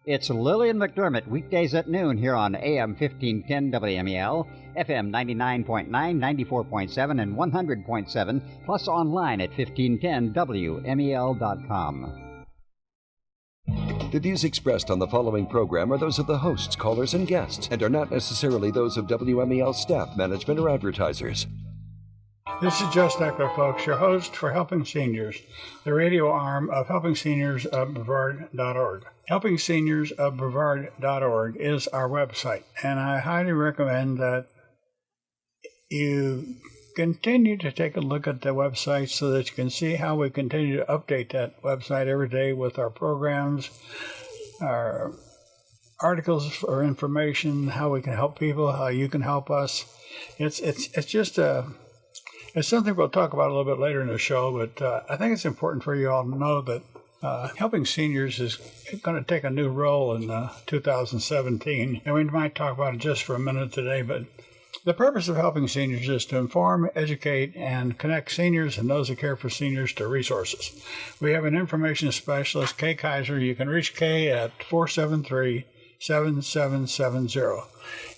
It's Lillian McDermott, weekdays at noon here on AM 1510 WMEL, FM 99.9, 94.7, and 100.7, plus online at 1510WMEL.com. The views expressed on the following program are those of the hosts, callers, and guests, and are not necessarily those of WMEL staff, management, or advertisers. This is Joe Steckler, folks, your host for Helping Seniors, the radio arm of Helping Seniors of Brevard.org. Helping Seniors of Brevard.org is our website, and I highly recommend that you continue to take a look at the website so that you can see how we continue to update that website every day with our programs, our articles for information, how we can help people, how you can help us. It's something we'll talk about a little bit later in the show, but I think it's important for you all to know that Helping Seniors is going to take a new role in 2017, and we might talk about it just for a minute today, but the purpose of Helping Seniors is to inform, educate, and connect seniors and those who care for seniors to resources. We have an information specialist, Kay Kaiser. You can reach Kay at 473-7770.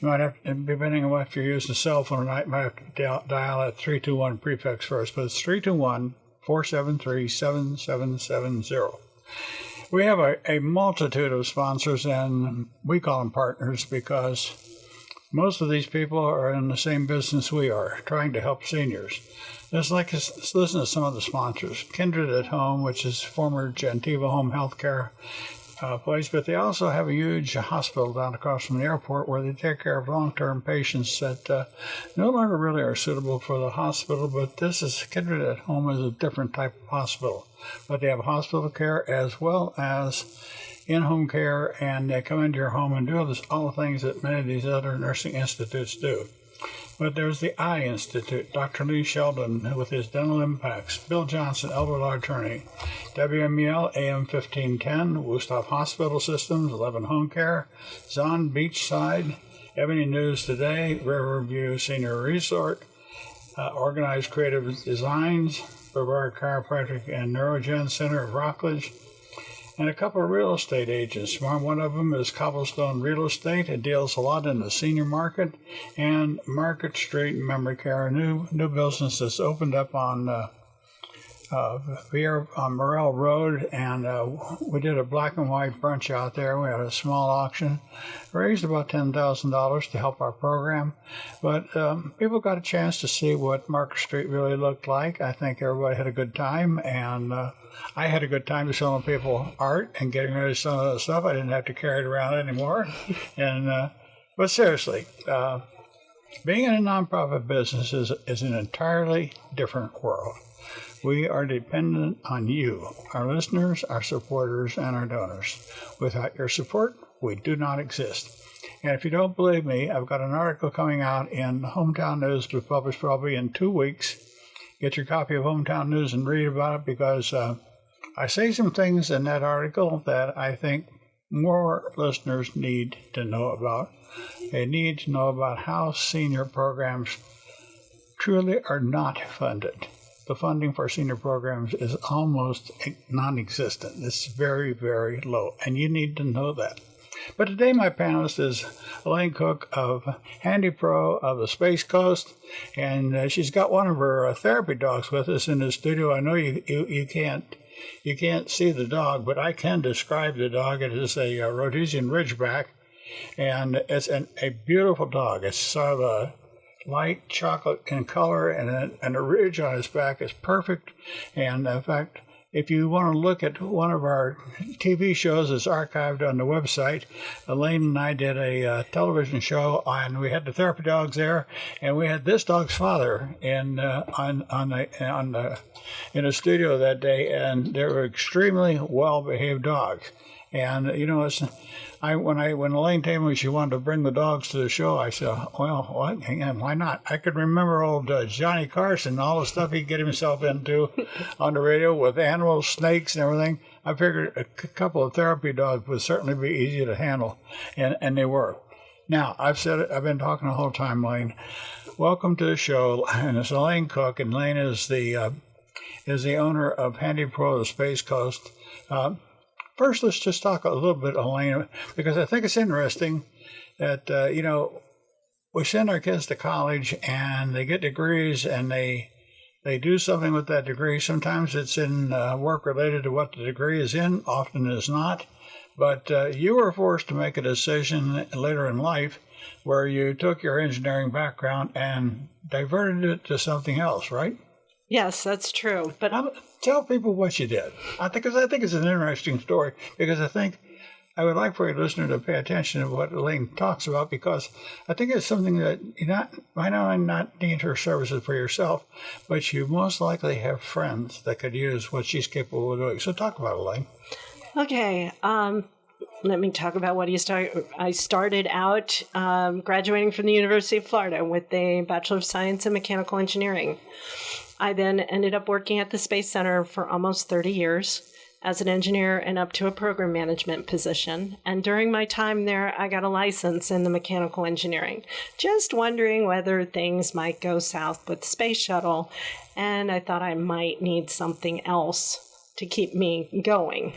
You might have, depending on if you're using a cell phone or not, you might have to dial at 321 prefix first, but it's 321-473-7770. We have a multitude of sponsors, and we call them partners because most of these people are in the same business we are, trying to help seniors. Let's listen to some of the sponsors. Kindred at Home, which is former Gentiva Home Healthcare place, but they also have a huge hospital down across from the airport where they take care of long-term patients that no longer really are suitable for the hospital, but this is Kindred at Home is a different type of hospital. But they have hospital care as well as in-home care, and they come into your home and do all the things that many of these other nursing institutes do. But there's the Eye Institute, Dr. Lee Sheldon with his dental impacts, Bill Johnson, elder law attorney, WMEL AM 1510, Wusthof Hospital Systems, 11 Home Care, Zon Beachside, Ebony News Today, Riverview Senior Resort, Organized Creative Designs, Brevard Chiropractic and Neurogen Center of Rockledge, and a couple of real estate agents. One of them is Cobblestone Real Estate. It deals a lot in the senior market, and Market Street Memory Care, a new business that's opened up on here on Morrell Road, and we did a black and white brunch out there. We had a small auction, raised about $10,000 to help our program, but people got a chance to see what Market Street really looked like. I think everybody had a good time, and I had a good time showing people art and getting rid of some of the stuff. I didn't have to carry it around anymore. And but seriously, being in a nonprofit business is an entirely different world. We are dependent on you, our listeners, our supporters, and our donors. Without your support, we do not exist. And if you don't believe me, I've got an article coming out in Hometown News to be published probably in 2 weeks. Get your copy of Hometown News and read about it, because I say some things in that article that I think more listeners need to know about. They need to know about how senior programs truly are not funded. The funding for senior programs is almost non-existent. It's very, very low, and you need to know that. But today my panelist is Elaine Cook of HandyPro of the Space Coast, and she's got one of her therapy dogs with us in the studio. I know you can't see the dog, but I can describe the dog. It is a Rhodesian Ridgeback, and it's a beautiful dog. It's sort of a light chocolate in color, and a ridge on his back is perfect. And in fact, if you want to look at one of our TV shows, it's archived on the website. Elaine and I did a television show, and we had the therapy dogs there, and we had this dog's father in a studio that day, and they were extremely well-behaved dogs. And you know, when Elaine told me she wanted to bring the dogs to the show, I said, well, why not? I could remember old Johnny Carson, all the stuff he'd get himself into on the radio with animals, snakes, and everything. I figured a couple of therapy dogs would certainly be easy to handle, and they were. Now, I've said it. I've been talking the whole time, Elaine. Welcome to the show, and it's Elaine Cook, and Elaine is the owner of HandyPro of the Space Coast. first, let's just talk a little bit, Elaine, because I think it's interesting that, we send our kids to college and they get degrees and they do something with that degree. Sometimes it's in work related to what the degree is in, often it is not. But you were forced to make a decision later in life where you took your engineering background and diverted it to something else, right? Yes, that's true. But tell people what you did. I think it's an interesting story, because I would like for your listener to pay attention to what Elaine talks about, because I think it's something that you might not need her services for yourself, but you most likely have friends that could use what she's capable of doing. So talk about it, Elaine. Okay. Let me talk about what I started out graduating from the University of Florida with a Bachelor of Science in Mechanical Engineering. I then ended up working at the Space Center for almost 30 years as an engineer and up to a program management position. And during my time there, I got a license in the mechanical engineering, just wondering whether things might go south with the space shuttle. And I thought I might need something else to keep me going,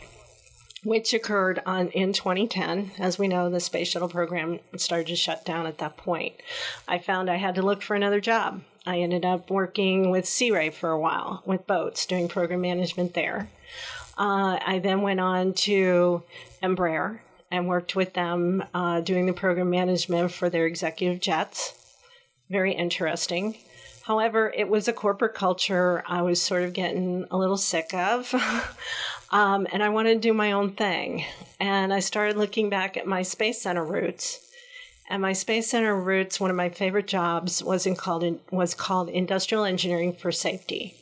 which occurred in 2010. As we know, the space shuttle program started to shut down at that point. I found I had to look for another job. I ended up working with Sea Ray for a while, with boats, doing program management there. I then went on to Embraer and worked with them doing the program management for their executive jets. Very interesting. However, it was a corporate culture I was sort of getting a little sick of. And I wanted to do my own thing. And I started looking back at my Space Center roots. And my Space Center roots, one of my favorite jobs was called Industrial Engineering for Safety,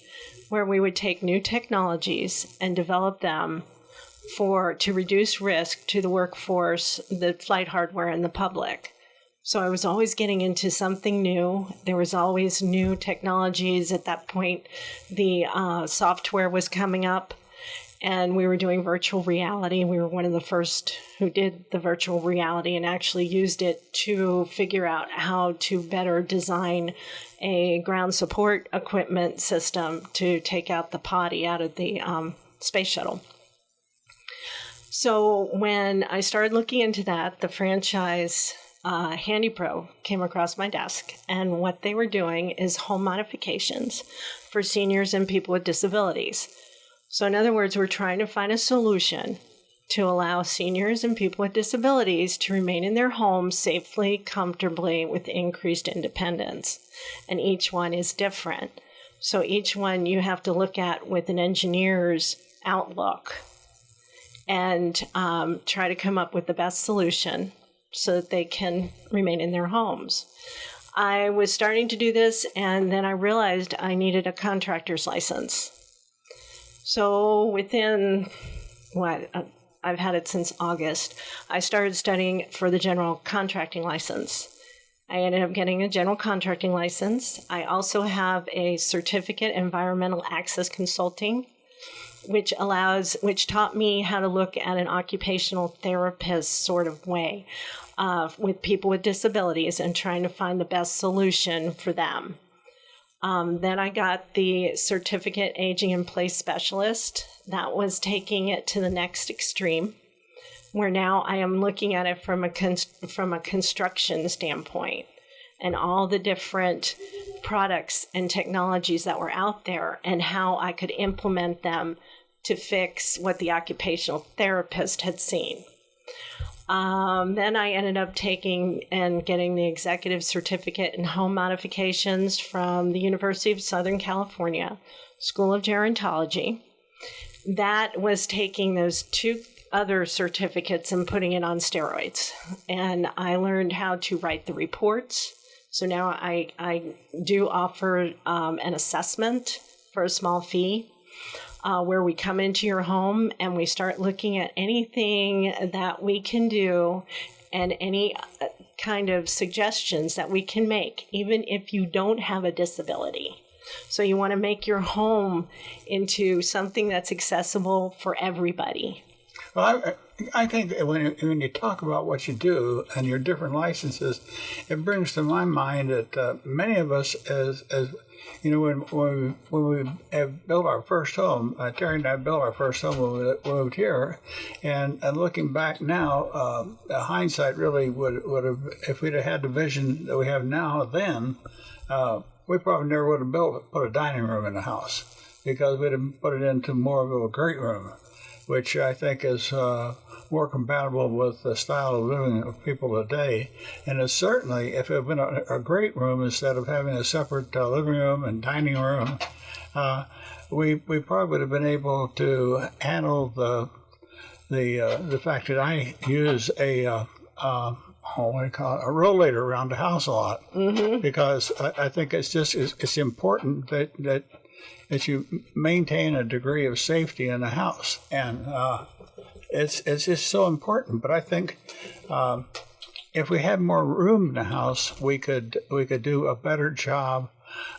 where we would take new technologies and develop them to reduce risk to the workforce, the flight hardware, and the public. So I was always getting into something new. There was always new technologies. At that point, the software was coming up, and we were doing virtual reality. We were one of the first who did the virtual reality and actually used it to figure out how to better design a ground support equipment system to take out the potty out of the space shuttle. So when I started looking into that, the franchise HandyPro came across my desk, and what they were doing is home modifications for seniors and people with disabilities. So in other words, we're trying to find a solution to allow seniors and people with disabilities to remain in their homes safely, comfortably, with increased independence. And each one is different. So each one you have to look at with an engineer's outlook and try to come up with the best solution so that they can remain in their homes. I was starting to do this, and then I realized I needed a contractor's license. So within, I've had it since August, I started studying for the general contracting license. I ended up getting a general contracting license. I also have a certificate in environmental access consulting, which taught me how to look at an occupational therapist sort of way with people with disabilities and trying to find the best solution for them. Then I got the certificate aging in place specialist. That was taking it to the next extreme, where now I am looking at it from a construction standpoint and all the different products and technologies that were out there and how I could implement them to fix what the occupational therapist had seen. Then I ended up taking and getting the executive certificate in home modifications from the University of Southern California School of Gerontology. That was taking those two other certificates and putting it on steroids. And I learned how to write the reports. So now I do offer an assessment for a small fee. Where we come into your home and we start looking at anything that we can do and any kind of suggestions that we can make, even if you don't have a disability. So you want to make your home into something that's accessible for everybody. Well, I think when you talk about what you do and your different licenses, it brings to my mind that many of us, as you know, when we have built our first home, Terry and I built our first home when we moved here, and looking back now, hindsight really would have, if we'd have had the vision that we have now then, we probably never would have put a dining room in the house, because we'd have put it into more of a great room, which I think is more compatible with the style of living of people today. And it's certainly, if it had been a great room instead of having a separate living room and dining room, we probably would have been able to handle the fact that I use a rollator around the house a lot, because I think it's important that you maintain a degree of safety in the house, and it's just so important. But I think if we had more room in the house, we could do a better job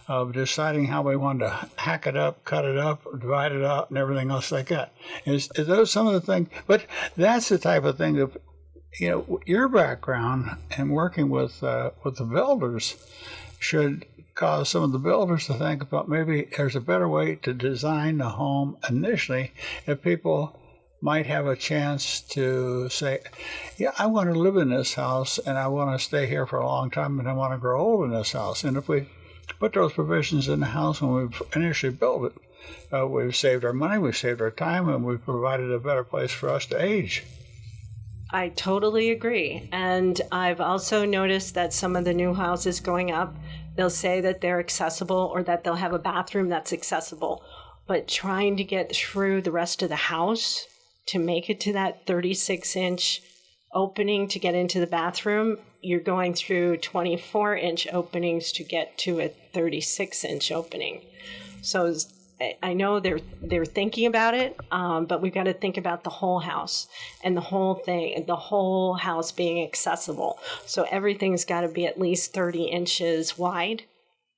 of deciding how we wanted to hack it up, cut it up, divide it out, and everything else like that. Is those some of the things? But that's the type of thing that, you know, your background and working with the builders should cause some of the builders to think about maybe there's a better way to design the home initially, if people might have a chance to say, yeah, I want to live in this house and I want to stay here for a long time and I want to grow old in this house. And if we put those provisions in the house when we've initially built it, we've saved our money, we've saved our time, and we've provided a better place for us to age. I totally agree. And I've also noticed that some of the new houses going up, they'll say that they're accessible or that they'll have a bathroom that's accessible. But trying to get through the rest of the house to make it to that 36-inch opening to get into the bathroom, you're going through 24-inch openings to get to a 36-inch opening. So I know they're thinking about it, but we've got to think about the whole house and the whole house being accessible. So everything's got to be at least 30 inches wide,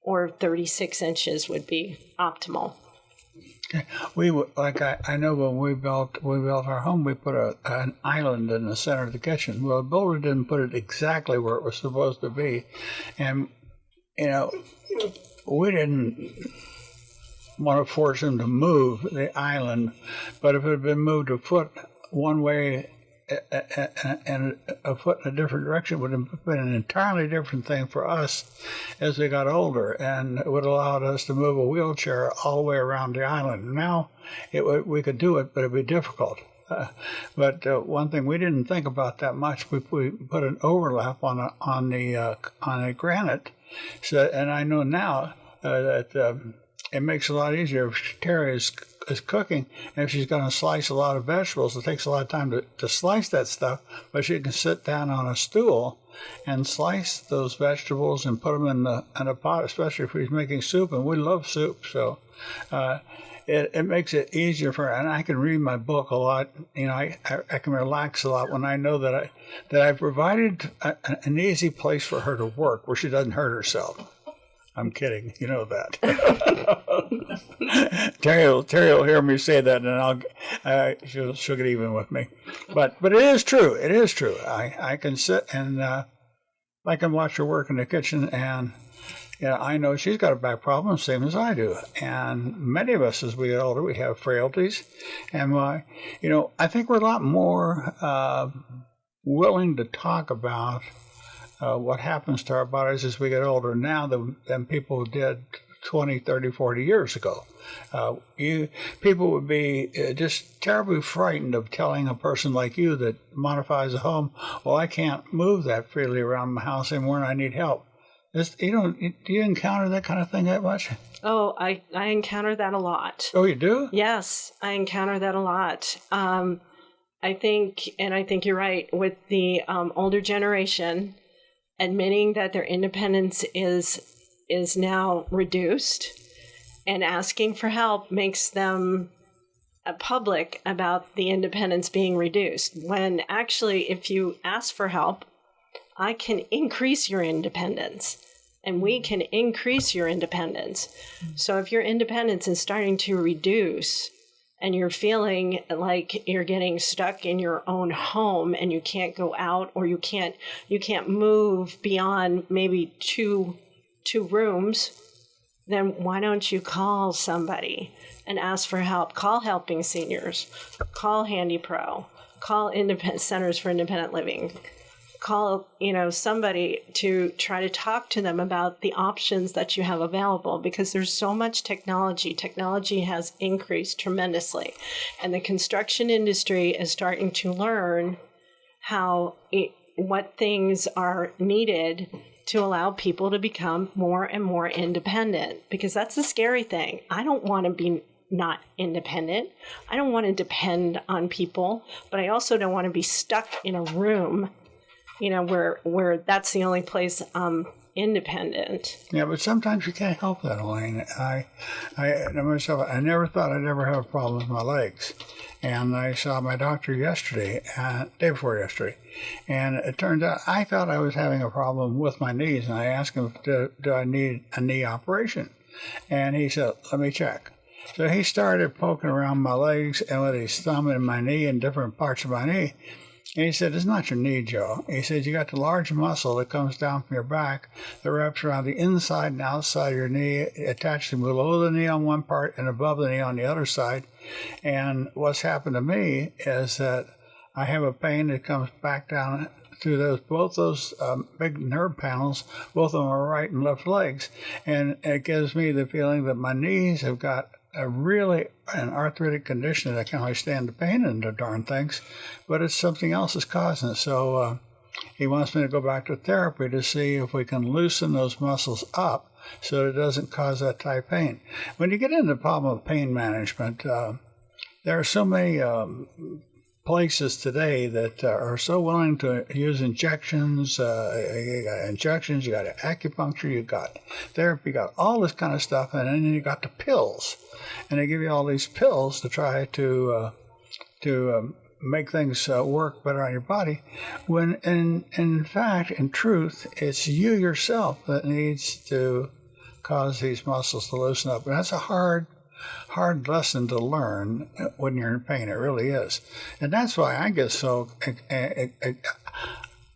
or 36 inches would be optimal. We I know when we built our home, we put an island in the center of the kitchen. Well, the builder didn't put it exactly where it was supposed to be, and you know, we didn't want to force him to move the island, but if it had been moved a foot one way and a foot in a different direction, it would have been an entirely different thing for us as we got older, and it would have allowed us to move a wheelchair all the way around the island. Now we could do it, but it'd be difficult. But one thing we didn't think about that much, we put an overlap on the granite, so, and I know now that it makes it a lot easier if Terry is cooking, and if she's going to slice a lot of vegetables, it takes a lot of time to slice that stuff, but she can sit down on a stool and slice those vegetables and put them in a pot, especially if she's making soup, and we love soup, so it makes it easier for her. And I can read my book a lot. You know, I can relax a lot when I know that I provided an easy place for her to work where she doesn't hurt herself. I'm kidding. You know that. Terry will hear me say that, and she'll get even with me. But it is true. It is true. I can sit and I can watch her work in the kitchen, and you know, I know she's got a back problem, same as I do. And many of us, as we get older, we have frailties, and you know, I think we're a lot more willing to talk about what happens to our bodies as we get older now than people did 20, 30, 40 years ago. People would be just terribly frightened of telling a person like you that modifies a home, well, I can't move that freely around my house anymore and I need help. Do you encounter that kind of thing that much? Oh, I encounter that a lot. Oh, you do? Yes, I encounter that a lot. I think you're right, with the older generation admitting that their independence is now reduced, and asking for help makes them public about the independence being reduced. When actually, if you ask for help, I can increase your independence, and we can increase your independence. So if your independence is starting to reduce, and you're feeling like you're getting stuck in your own home and you can't go out, or you can't move beyond maybe two rooms, then why don't you call somebody and ask for help? Call Helping Seniors, call HandyPro, call Centers for Independent Living, call, somebody to try to talk to them about the options that you have available, because there's so much technology. Technology has increased tremendously, and the construction industry is starting to learn what things are needed to allow people to become more and more independent, because that's the scary thing. I don't want to be not independent. I don't want to depend on people, but I also don't want to be stuck in a room, where that's the only place I'm independent. Yeah, but sometimes you can't help that, Elaine. I myself, I never thought I'd ever have a problem with my legs. And I saw my doctor yesterday, day before yesterday, and it turned out I thought I was having a problem with my knees, and I asked him, do I need a knee operation? And he said, let me check. So he started poking around my legs and with his thumb in my knee and different parts of my knee. And he said, it's not your knee, Joe. He said, you got the large muscle that comes down from your back that wraps around the inside and outside of your knee, attached to below the knee on one part and above the knee on the other side. And what's happened to me is that I have a pain that comes back down through both those big nerve panels, both of them are right and left legs. And it gives me the feeling that my knees have got an arthritic condition that I can't really stand the pain in the darn things, but it's something else that's causing it. So he wants me to go back to therapy to see if we can loosen those muscles up so it doesn't cause that type of pain. When you get into the problem of pain management, there are so many places today that are so willing to use injections. You got injections, you got acupuncture, you got therapy, you got all this kind of stuff, and then you got the pills. And they give you all these pills to try to make things work better on your body, when in fact, in truth, it's you yourself that needs to cause these muscles to loosen up. And that's a hard lesson to learn when you're in pain. It really is. And that's why I get so...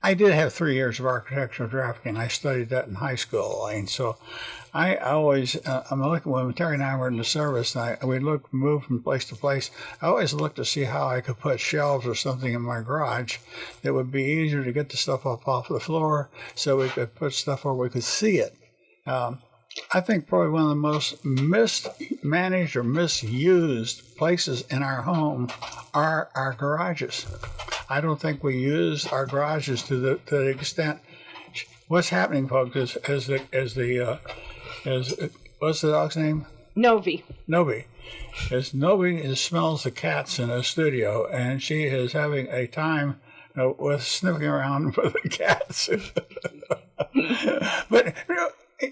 I did have 3 years of architectural drafting. I studied that in high school, Elaine. So I always, when Terry and I were in the service, and we'd move from place to place, I always looked to see how I could put shelves or something in my garage that would be easier to get the stuff up off the floor so we could put stuff where we could see it. I think probably one of the most mismanaged or misused places in our home are our garages. I don't think we use our garages to the extent. What's happening, folks, is what's the dog's name? Novi. As Novi smells the cats in the studio, and she is having a time with sniffing around for the cats. But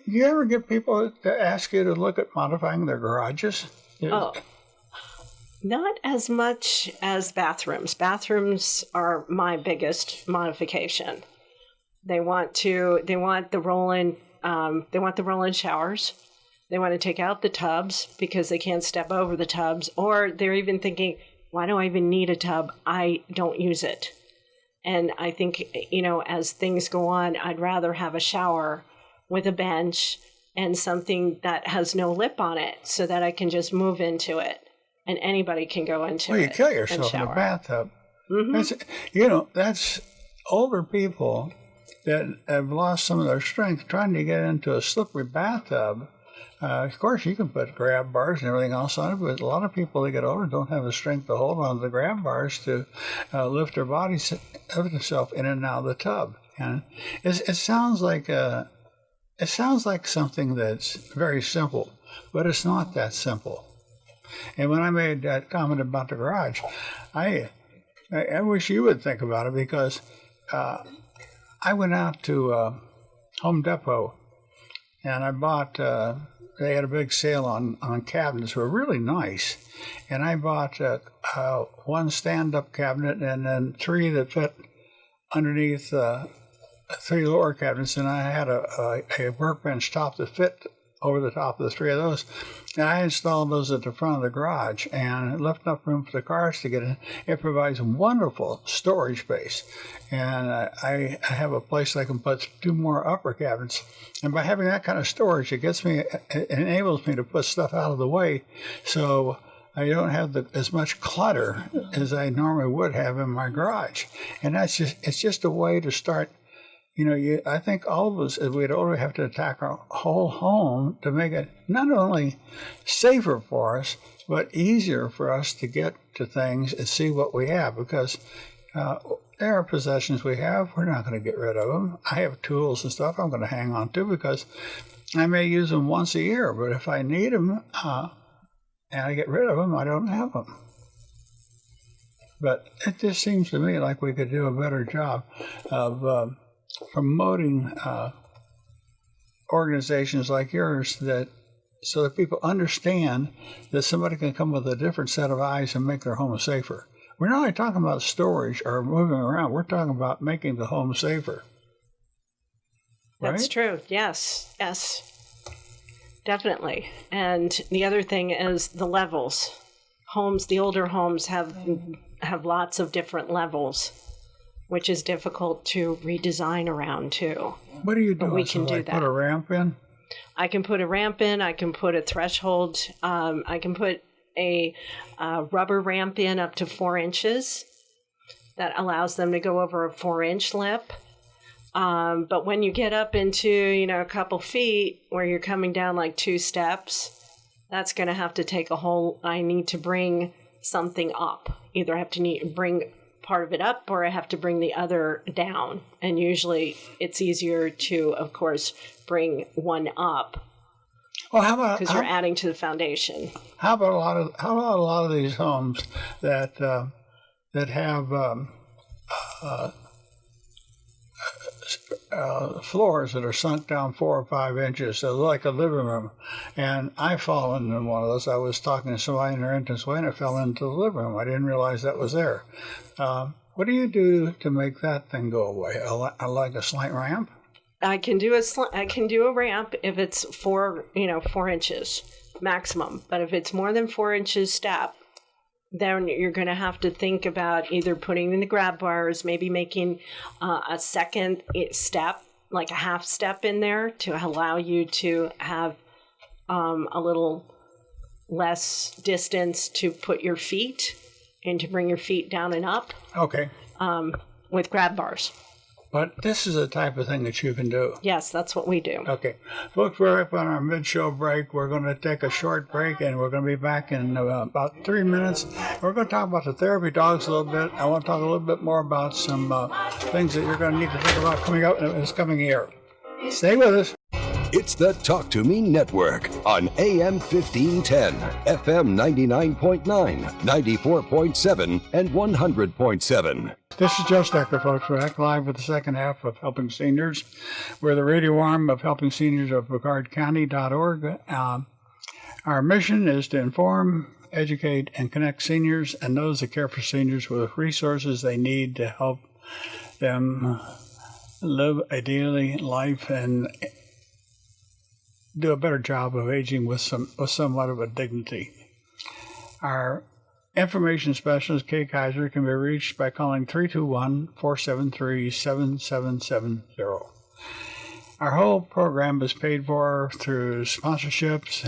you ever get people to ask you to look at modifying their garages? Oh, not as much as bathrooms. Bathrooms are my biggest modification. They want the roll-in showers. They want to take out the tubs because they can't step over the tubs, or they're even thinking, why do I even need a tub? I don't use it. And I think, as things go on, I'd rather have a shower with a bench and something that has no lip on it so that I can just move into it and anybody can go into it. Well, you kill yourself in a bathtub. Mm-hmm. That's older people that have lost some of their strength trying to get into a slippery bathtub. Of course, you can put grab bars and everything else on it, but a lot of people that get older don't have the strength to hold on to the grab bars to lift their bodies, lift themselves in and out of the tub. And it sounds like something that's very simple, but it's not that simple. And when I made that comment about the garage, I wish you would think about it, because I went out to Home Depot and I bought, they had a big sale on cabinets, were really nice. And I bought one stand-up cabinet and then 3 that fit underneath 3 lower cabinets, and I had a workbench top that fit over the top of the 3 of those. And I installed those at the front of the garage, and it left enough room for the cars to get in. It provides wonderful storage space. And I have a place I can put 2 more upper cabinets. And by having that kind of storage, it enables me to put stuff out of the way, so I don't have as much clutter as I normally would have in my garage. And it's just a way to start. I think all of us, as we get older, have to attack our whole home to make it not only safer for us, but easier for us to get to things and see what we have. Because there are possessions we have, we're not going to get rid of them. I have tools and stuff I'm going to hang on to because I may use them once a year, but if I need them and I get rid of them, I don't have them. But it just seems to me like we could do a better job of promoting organizations like yours so that people understand that somebody can come with a different set of eyes and make their home safer. We're not only talking about storage or moving around, we're talking about making the home safer. Right? That's true. Yes, definitely. And the other thing is the levels. The older homes have lots of different levels, which is difficult to redesign around too. What do you do? But we can do that. Put a ramp in? I can put a ramp in. I can put a threshold. I can put a rubber ramp in up to 4 inches. That allows them to go over a 4-inch lip. But when you get up into, a couple feet where you're coming down like 2 steps, that's going to have to take I need to bring something up. Either I have to bring part of it up or I have to bring the other down. And usually it's easier to, of course, bring one up. Well, how about because you're adding to the foundation? How about a lot of these homes that have floors that are sunk down 4 or 5 inches, so like a living room? And I fell into one of those. I was talking to somebody in their entranceway, and I fell into the living room. I didn't realize that was there. What do you do to make that thing go away? Like a slight ramp? I can do a ramp if it's 4 inches maximum. But if it's more than 4 inches step, then you're going to have to think about either putting in the grab bars, maybe making a second step, like a half step in there to allow you to have a little less distance to put your feet and to bring your feet down and up. Okay. With grab bars. But this is the type of thing that you can do. Yes, that's what we do. Okay. Folks, we're up on our mid-show break. We're going to take a short break, and we're going to be back in about 3 minutes. We're going to talk about the therapy dogs a little bit. I want to talk a little bit more about some things that you're going to need to think about coming up in this coming year. Stay with us. It's the Talk to Me Network on AM 1510, FM 99.9, 94.7, and 100.7. This is Joe Steckler, folks. We're back live with the second half of Helping Seniors. We're the radio arm of Helping Seniors of BrevardCounty.org. Our mission is to inform, educate, and connect seniors and those that care for seniors with resources they need to help them live a daily life and do a better job of aging with somewhat of a dignity. Our information specialist, Kay Kaiser, can be reached by calling 321-473-7770. Our whole program is paid for through sponsorships.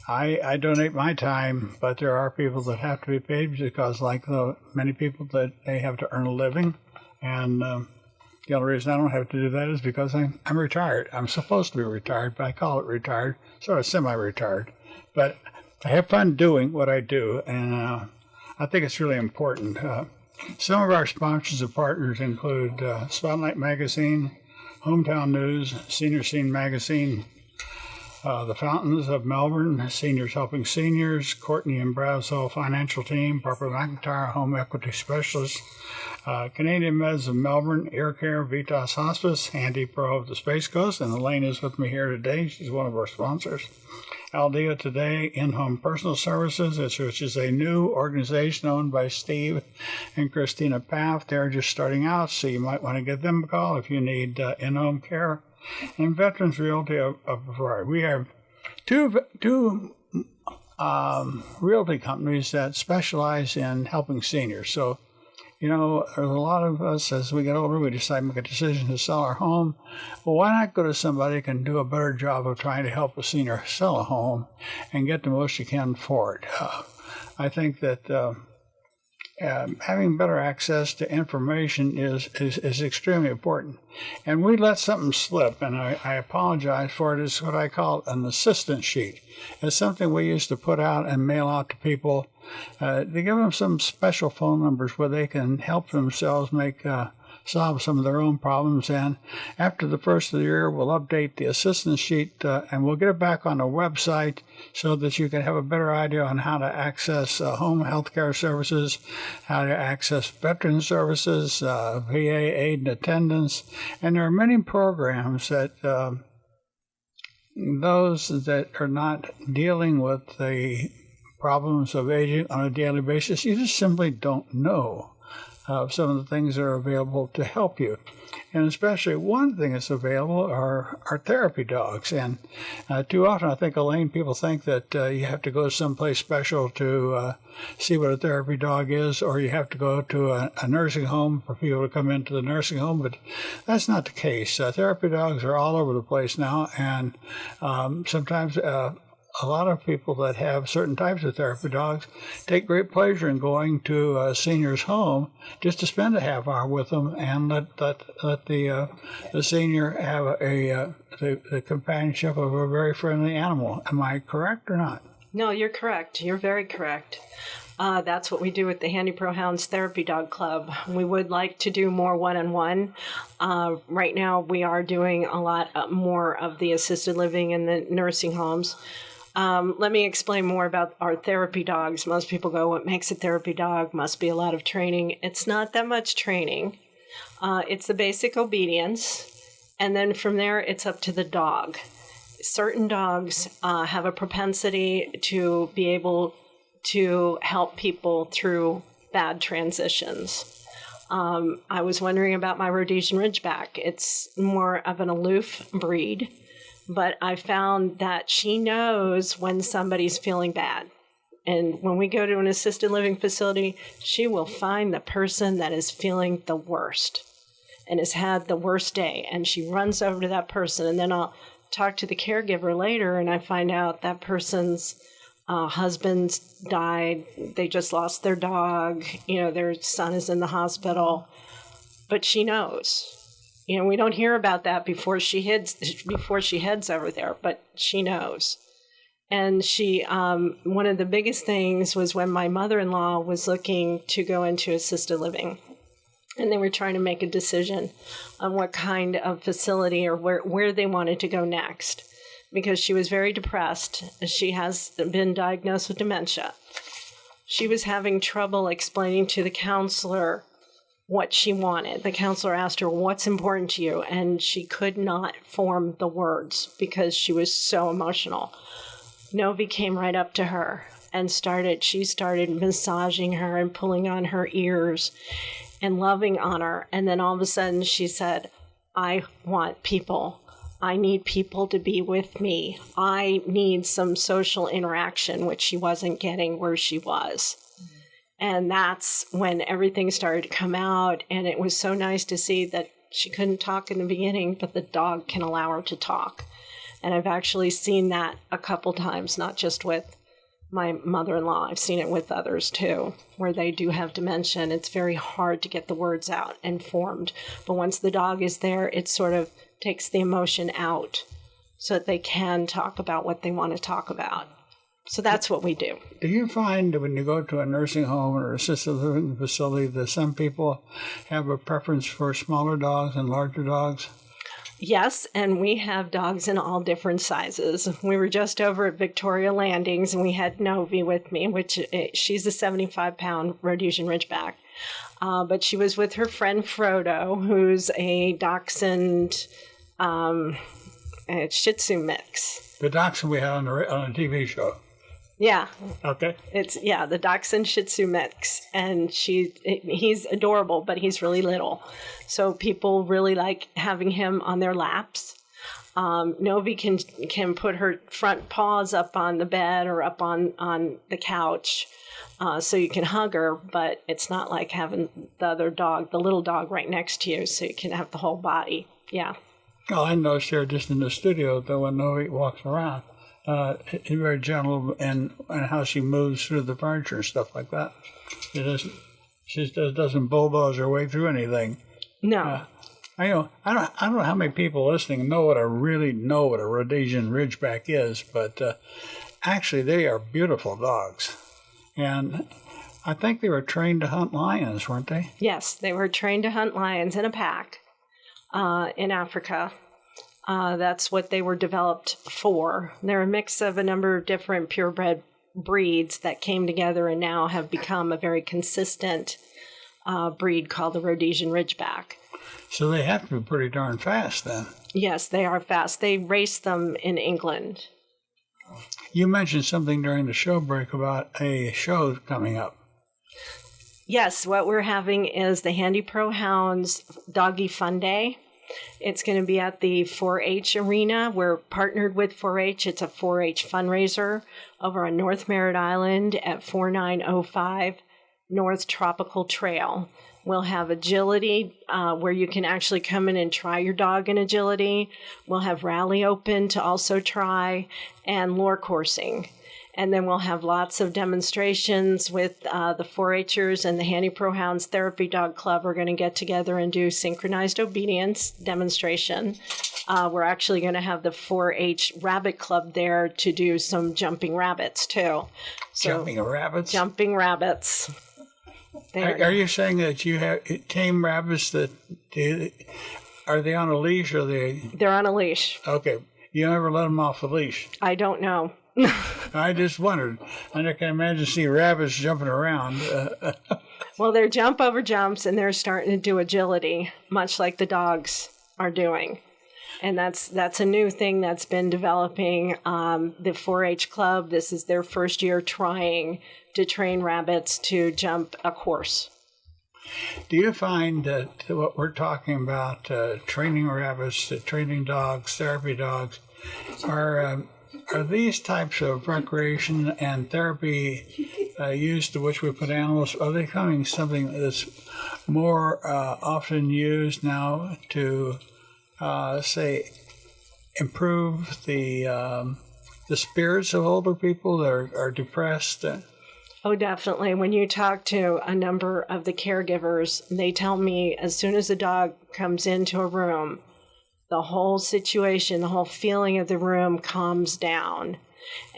I donate my time, but there are people that have to be paid because, like many people, that they have to earn a living. And the only reason I don't have to do that is because I'm retired. I'm supposed to be retired, but I call it retired, sort of semi-retired. But I have fun doing what I do, and I think it's really important. Some of our sponsors and partners include Spotlight Magazine, Hometown News, Senior Scene Magazine, the Fountains of Melbourne, Seniors Helping Seniors, Courtney and Brazel Financial Team, Barbara McIntyre, Home Equity Specialist, Canadian Meds of Melbourne, Ear Care, Vitas Hospice, HandyPro of the Space Coast, and Elaine is with me here today. She's one of our sponsors. Aldea Today, In-Home Personal Services, which is a new organization owned by Steve and Christina Paff. They're just starting out, so you might want to give them a call if you need in-home care. And Veterans Realty of variety. We have two realty companies that specialize in helping seniors. So, you know, there's a lot of us, as we get older, we decide to make a decision to sell our home. Well, why not go to somebody who can do a better job of trying to help a senior sell a home and get the most you can for it? I think that having better access to information is extremely important. And we let something slip, and I apologize for it. It's what I call an assistance sheet. It's something we used to put out and mail out to people. They give them some special phone numbers where they can help themselves solve some of their own problems. And after the first of the year, we'll update the assistance sheet and we'll get it back on the website so that you can have a better idea on how to access home health care services, how to access veteran services, VA aid and attendance. And there are many programs that those that are not dealing with the problems of aging on a daily basis, you just simply don't know some of the things that are available to help you. And especially one thing that's available are therapy dogs. And too often, I think, Elaine, people think that you have to go someplace special to see what a therapy dog is, or you have to go to a nursing home for people to come into the nursing home. But that's not the case. Therapy dogs are all over the place now, and sometimes a lot of people that have certain types of therapy dogs take great pleasure in going to a senior's home just to spend a half hour with them and let the senior have the companionship of a very friendly animal. Am I correct or not? No, you're correct. You're very correct. That's what we do with the HandyPro Hounds Therapy Dog Club. We would like to do more one-on-one. Right now, we are doing a lot more of the assisted living in the nursing homes. Let me explain more about our therapy dogs. Most people go, what makes a therapy dog? Must be a lot of training. It's not that much training. It's the basic obedience. And then from there, it's up to the dog. Certain dogs have a propensity to be able to help people through bad transitions. I was wondering about my Rhodesian Ridgeback. It's more of an aloof breed. But I found that she knows when somebody's feeling bad. And when we go to an assisted living facility, she will find the person that is feeling the worst and has had the worst day. And she runs over to that person. And then I'll talk to the caregiver later, and I find out that person's husband died. They just lost their dog. You know, their son is in the hospital. But she knows. You know, we don't hear about that before she heads over there, but she knows. And she, one of the biggest things was when my mother-in-law was looking to go into assisted living, and they were trying to make a decision on what kind of facility or where they wanted to go next, because she was very depressed. She has been diagnosed with dementia. She was having trouble explaining to the counselor what she wanted. The counselor asked her, what's important to you? And she could not form the words because she was so emotional. Novi came right up to her and she started massaging her and pulling on her ears and loving on her. And then all of a sudden she said, I want people. I need people to be with me. I need some social interaction, which she wasn't getting where she was. And that's when everything started to come out. And it was so nice to see that she couldn't talk in the beginning, but the dog can allow her to talk. And I've actually seen that a couple times, not just with my mother-in-law. I've seen it with others too, where they do have dementia. And it's very hard to get the words out and formed. But once the dog is there, it sort of takes the emotion out so that they can talk about what they want to talk about. So that's what we do. Do you find that when you go to a nursing home or assisted living facility that some people have a preference for smaller dogs and larger dogs? Yes, and we have dogs in all different sizes. We were just over at Victoria Landings, and we had Novi with me, which she's a 75-pound Rhodesian Ridgeback. But she was with her friend Frodo, who's a Dachshund Shih Tzu mix. The Dachshund we had on a TV show. Yeah. Okay. It's the Dachshund Shih Tzu mix, and he's adorable, but he's really little. So people really like having him on their laps. Novi can put her front paws up on the bed or up on the couch, so you can hug her, but it's not like having the other dog, the little dog, right next to you, so you can have the whole body. Yeah. Oh, I noticed here just in the studio, though, when Novi walks around, she's very gentle and how she moves through the furniture and stuff like that. She doesn't bulldoze her way through anything. No. I don't know how many people listening really know what a Rhodesian Ridgeback is, but actually they are beautiful dogs. And I think they were trained to hunt lions, weren't they? Yes, they were trained to hunt lions in a pack in Africa. That's what they were developed for. They're a mix of a number of different purebred breeds that came together and now have become a very consistent breed called the Rhodesian Ridgeback. So they have to be pretty darn fast then. Yes, they are fast. They race them in England. You mentioned something during the show break about a show coming up. Yes, what we're having is the HandyPro Hounds Doggy Fun Day. It's going to be at the 4-H arena. We're partnered with 4-H. It's a 4-H fundraiser over on North Merritt Island at 4905 North Tropical Trail. We'll have agility where you can actually come in and try your dog in agility. We'll have rally open to also try, and lure coursing. And then we'll have lots of demonstrations with the 4-H'ers and the HandyPro Hounds Therapy Dog Club. We're going to get together and do synchronized obedience demonstration. We're actually going to have the 4-H Rabbit Club there to do some jumping rabbits, too. Jumping rabbits? Jumping rabbits. Are you saying that you have tame rabbits are they on a leash or They're on a leash. Okay. You never let them off the leash? I don't know. I just wondered. I can imagine seeing rabbits jumping around. Well, they're jump over jumps, and they're starting to do agility, much like the dogs are doing. And that's a new thing that's been developing. The 4-H Club, this is their first year trying to train rabbits to jump a course. Do you find that what we're talking about, training rabbits, training dogs, therapy dogs, are these types of recreation and therapy used to which we put animals, are they becoming something that's more often used now to, say, improve the spirits of older people that are depressed? Oh, definitely. When you talk to a number of the caregivers, they tell me as soon as a dog comes into a room, the whole situation, the whole feeling of the room calms down,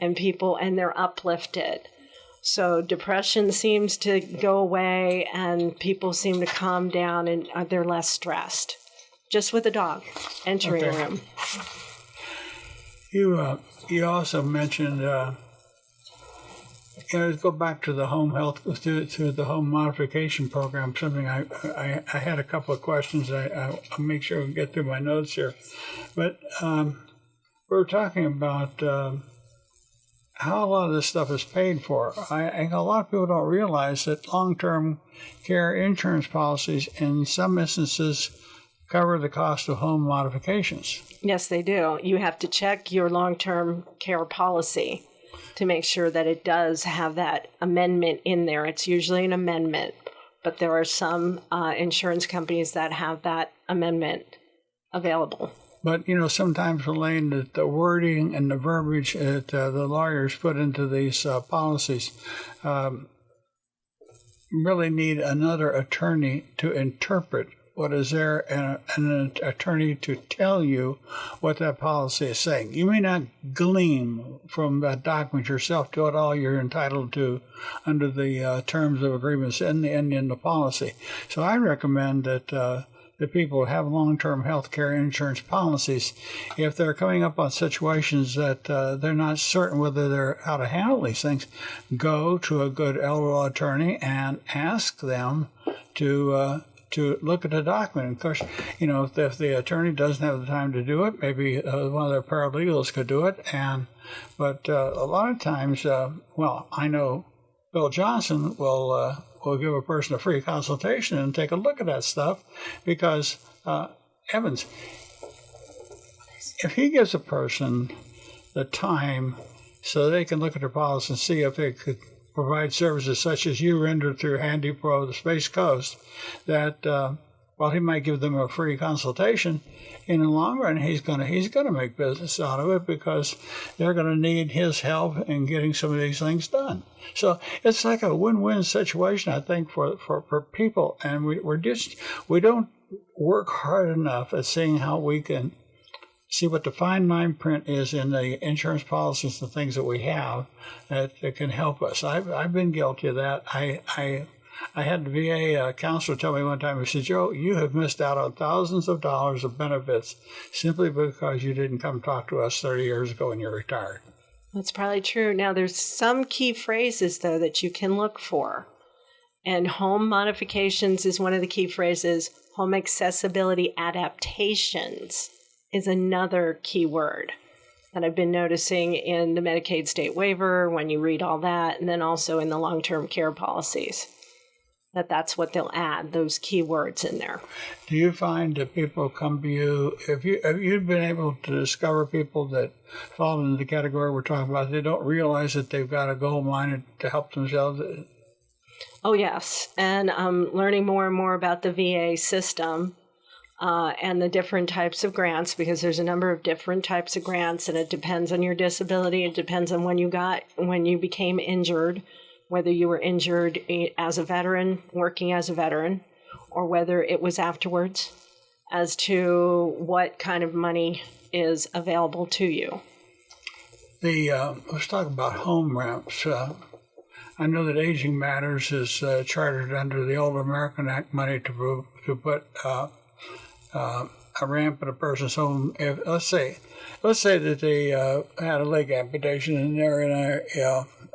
and they're uplifted. So depression seems to go away, and people seem to calm down, and they're less stressed, just with a dog entering a room. You also mentioned, let's go back to the home health, to the home modification program, something I had a couple of questions. I'll make sure we get through my notes here. But we're talking about how a lot of this stuff is paid for. A lot of people don't realize that long-term care insurance policies in some instances cover the cost of home modifications. Yes, they do. You have to check your long-term care policy to make sure that it does have that amendment in there. It's usually an amendment, but there are some insurance companies that have that amendment available. But, sometimes, Elaine, the wording and the verbiage that the lawyers put into these policies really need another attorney to interpret what is there and an attorney to tell you what that policy is saying. You may not glean from that document yourself to what all you're entitled to under the terms of agreements in the policy. So I recommend that the people who have long-term health care insurance policies, if they're coming up on situations that they're not certain whether they're how to handle these things, go to a good elder attorney and ask them to look at the document. Of course, if the attorney doesn't have the time to do it, maybe one of their paralegals could do it. But a lot of times, I know Bill Johnson will give a person a free consultation and take a look at that stuff because, Evans, if he gives a person the time so they can look at their policy and see if they could provide services such as you render through HandyPro, the Space Coast, that while he might give them a free consultation, in the long run he's gonna make business out of it because they're gonna need his help in getting some of these things done. So it's like a win-win situation, I think, for people, and we don't work hard enough at seeing how we can see what the fine line print is in the insurance policies and things that we have that can help us. I've been guilty of that. I had the VA counselor tell me one time, he said, Joe, you have missed out on thousands of dollars of benefits simply because you didn't come talk to us 30 years ago when you're retired. That's probably true. Now, there's some key phrases, though, that you can look for. And home modifications is one of the key phrases. Home accessibility adaptations is another key word that I've been noticing in the Medicaid state waiver when you read all that, and then also in the long-term care policies. That's what they'll add, those key words in there. Do you find that people come to you, have you been able to discover people that fall into the category we're talking about, they don't realize that they've got a gold mine to help themselves? Oh, yes. And I'm learning more and more about the VA system and the different types of grants, because there's a number of different types of grants, and it depends on your disability. It depends on when you became injured, whether you were injured as a veteran, working as a veteran, or whether it was afterwards, as to what kind of money is available to you. Let's talk about home ramps. I know that Aging Matters is chartered under the Old American Act money to put a ramp in a person's home. Let's say that they had a leg amputation and they're in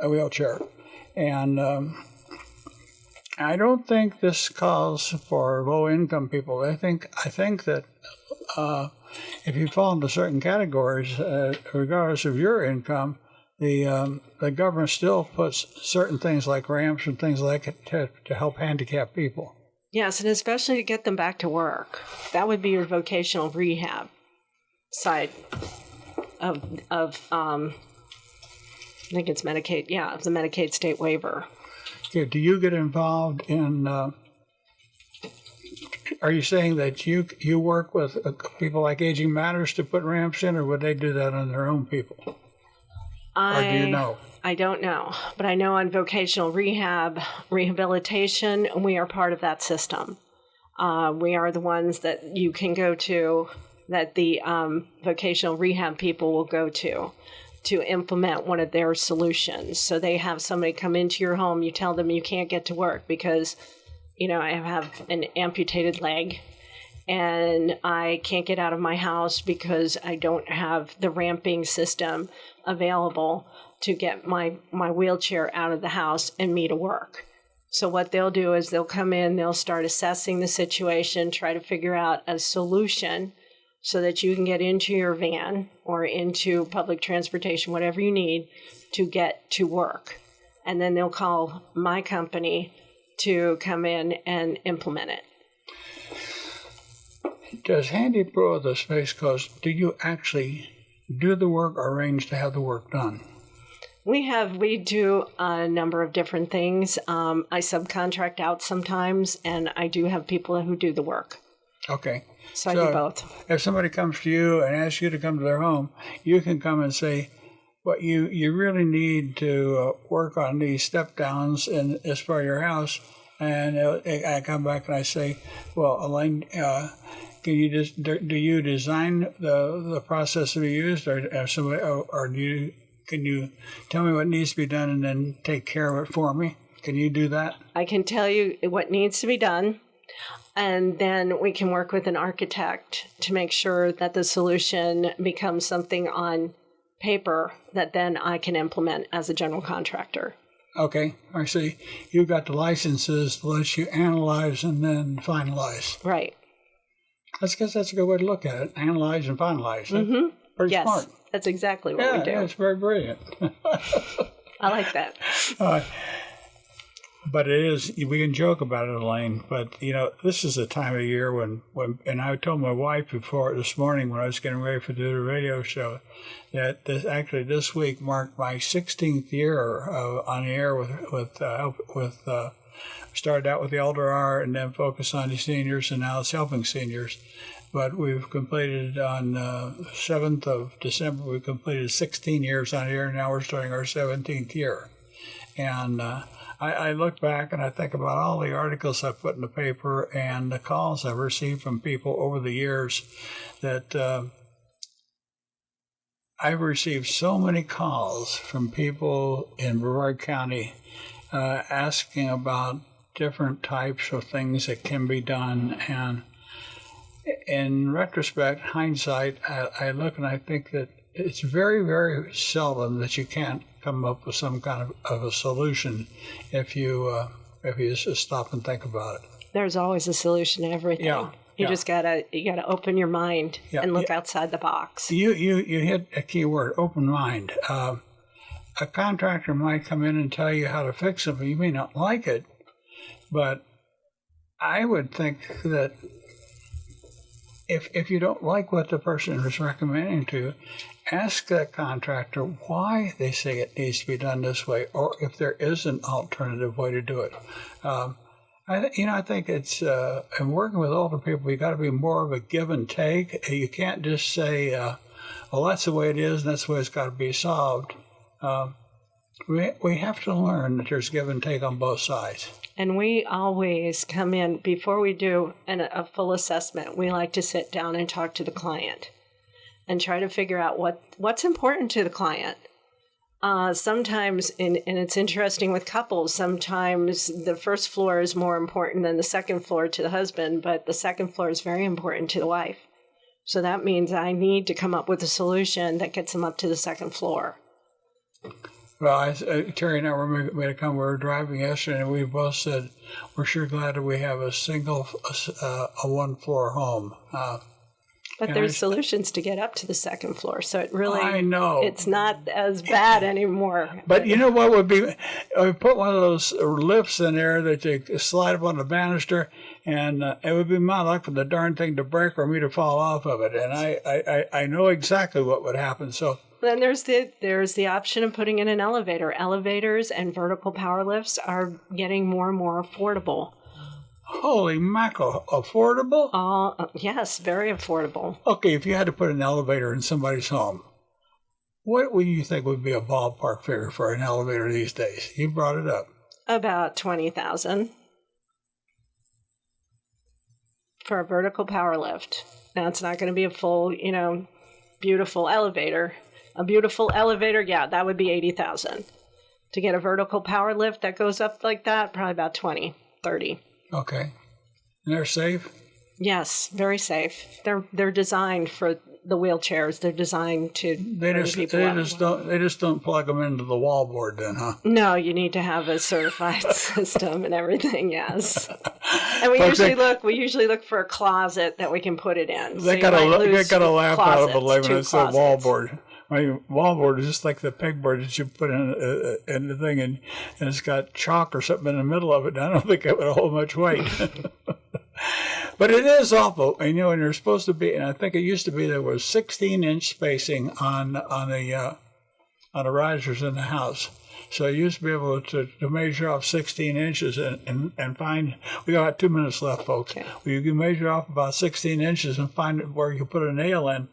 a wheelchair. And I don't think this calls for low-income people. I think that if you fall into certain categories, regardless of your income, the government still puts certain things like ramps and things like it to help handicapped people. Yes, and especially to get them back to work. That would be your vocational rehab side of I think it's Medicaid. Yeah, the Medicaid state waiver. Okay, do you get involved in? Are you saying that you work with people like Aging Matters to put ramps in, or would they do that on their own people? Or do you know? I don't know, but I know on vocational rehabilitation, we are part of that system. We are the ones that you can go to, that the vocational rehab people will go to implement one of their solutions. So they have somebody come into your home, you tell them you can't get to work because, I have an amputated leg and I can't get out of my house because I don't have the ramping system available to get my wheelchair out of the house and me to work. So what they'll do is they'll come in, they'll start assessing the situation, try to figure out a solution so that you can get into your van or into public transportation, whatever you need to get to work. And then they'll call my company to come in and implement it. Does HandyPro, the Space Coast, do you actually do the work or arrange to have the work done? We do a number of different things. I subcontract out sometimes, and I do have people who do the work. Okay. So I do both. If somebody comes to you and asks you to come to their home, you can come and say, "What you really need to work on these step downs as part of your house." And I come back and I say, "Well, Elaine, can you do you design the process to be used, or can you tell me what needs to be done and then take care of it for me? Can you do that?" I can tell you what needs to be done. And then we can work with an architect to make sure that the solution becomes something on paper that then I can implement as a general contractor. Okay, I see. You've got the licenses to let you analyze and then finalize. Right. I guess that's a good way to look at it. Analyze and finalize. Mm-hmm. Pretty smart. Yes, that's exactly what we do. Yeah, it's very brilliant. I like that. But it is, we can joke about it, Elaine, but, this is the time of year when and I told my wife this morning when I was getting ready to do the radio show, that this week marked my 16th year on the air with started out with the Elder Hour and then focused on the seniors, and now it's helping seniors. But we've completed on 7th of December, we completed 16 years on the air, and now we're starting our 17th year. And I look back and I think about all the articles I've put in the paper and the calls I've received from people over the years that I've received so many calls from people in Brevard County asking about different types of things that can be done. And in retrospect, hindsight, I look and I think that it's very, very seldom that you can't come up with some kind of a solution if you just stop and think about it. There's always a solution to everything. Yeah. You just gotta open your mind and look outside the box. You hit a key word, open mind. A contractor might come in and tell you how to fix something. You may not like it, but I would think that if you don't like what the person is recommending to you, ask that contractor why they say it needs to be done this way, or if there is an alternative way to do it. I think it's in working with older people, you got to be more of a give and take. You can't just say, "Well, that's the way it is, and that's the way it's got to be solved." We have to learn that there's give and take on both sides. And we always come in before we do a full assessment. We like to sit down and talk to the client and try to figure out what's important to the client. Sometimes, and it's interesting with couples, sometimes the first floor is more important than the second floor to the husband, but the second floor is very important to the wife. So that means I need to come up with a solution that gets them up to the second floor. Well, Terry and I we were driving yesterday, and we both said, we're sure glad that we have a one-floor home. But there's solutions to get up to the second floor, so it really, I know, it's not as bad anymore. But you know what would be? We put one of those lifts in there that you slide up on the banister, and it would be my luck for the darn thing to break or me to fall off of it. And I know exactly what would happen. So then there's the option of putting in an elevator. Elevators and vertical power lifts are getting more and more affordable. Holy mackerel, affordable? Yes, very affordable. Okay, if you had to put an elevator in somebody's home, what would you think would be a ballpark figure for an elevator these days? You brought it up. About $20,000 for a vertical power lift. Now, it's not going to be a full, beautiful elevator. A beautiful elevator, yeah, that would be $80,000. To get a vertical power lift that goes up like that, probably about $20,000, $30,000. Okay. And they're safe? Yes, very safe. They're designed for the wheelchairs. They're designed to bring people up. They just don't plug them into the wallboard then, huh? No, you need to have a certified system and everything, yes. And we usually look for a closet that we can put it in. They got a laugh out of it when I said wallboard. My wallboard is just like the pegboard that you put in the thing, and it's got chalk or something in the middle of it. And I don't think it would hold much weight. But it is awful. And you're supposed to be, and I think it used to be there was 16-inch spacing on the risers in the house. So you used to be able to measure off 16 inches and find, we got 2 minutes left, folks. Okay. You can measure off about 16 inches and find where you put a nail in.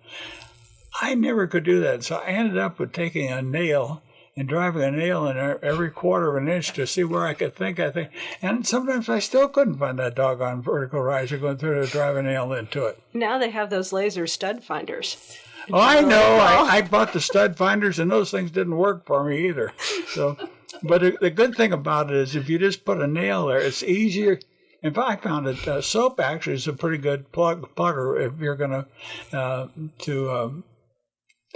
I never could do that, so I ended up with taking a nail and driving a nail in every quarter of an inch to see where I could think. And sometimes I still couldn't find that doggone vertical riser going through to drive a nail into it. Now they have those laser stud finders. Oh, I know. I bought the stud finders, and those things didn't work for me either. So, but the good thing about it is if you just put a nail there, it's easier. In fact, I found that soap actually is a pretty good plugger if you're going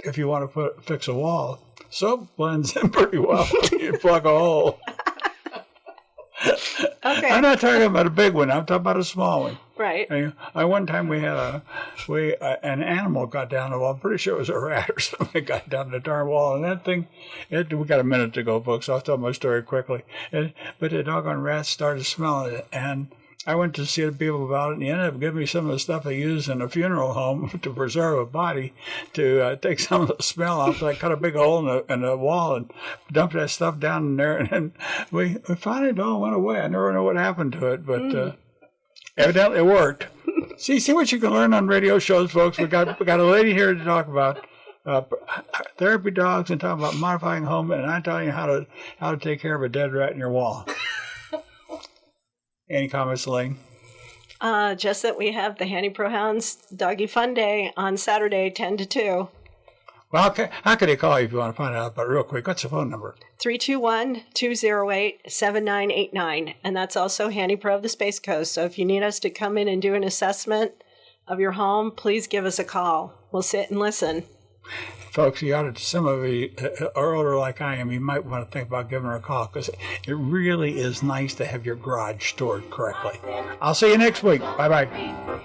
if you want to fix a wall. Soap blends in pretty well. You plug a hole. Okay. I'm not talking about a big one. I'm talking about a small one. Right. One time we had an animal got down the wall. I'm pretty sure it was a rat or something that got down the darn wall. And that thing, we got a minute to go, folks. So I'll tell my story quickly. But the doggone rat started smelling it. And I went to see the people about it, and he ended up giving me some of the stuff they use in a funeral home to preserve a body, to take some of the smell off. So I cut a big hole in the wall and dumped that stuff down in there, and then we finally it all went away. I never know what happened to it, but evidently it worked. See what you can learn on radio shows, folks. We got a lady here to talk about therapy dogs and talk about modifying home, and I'm telling you how to take care of a dead rat in your wall. Any comments, Elaine? Just that we have the HandyPro Hounds Doggy Fun Day on Saturday, 10 to 2. Well, okay. How can they call you if you want to find out about it real quick? What's the phone number? 321-208-7989. And that's also HandyPro of the Space Coast. So if you need us to come in and do an assessment of your home, please give us a call. We'll sit and listen. Folks, some of you are older like I am, you might want to think about giving her a call, because it really is nice to have your garage stored correctly. I'll see you next week. Bye-bye.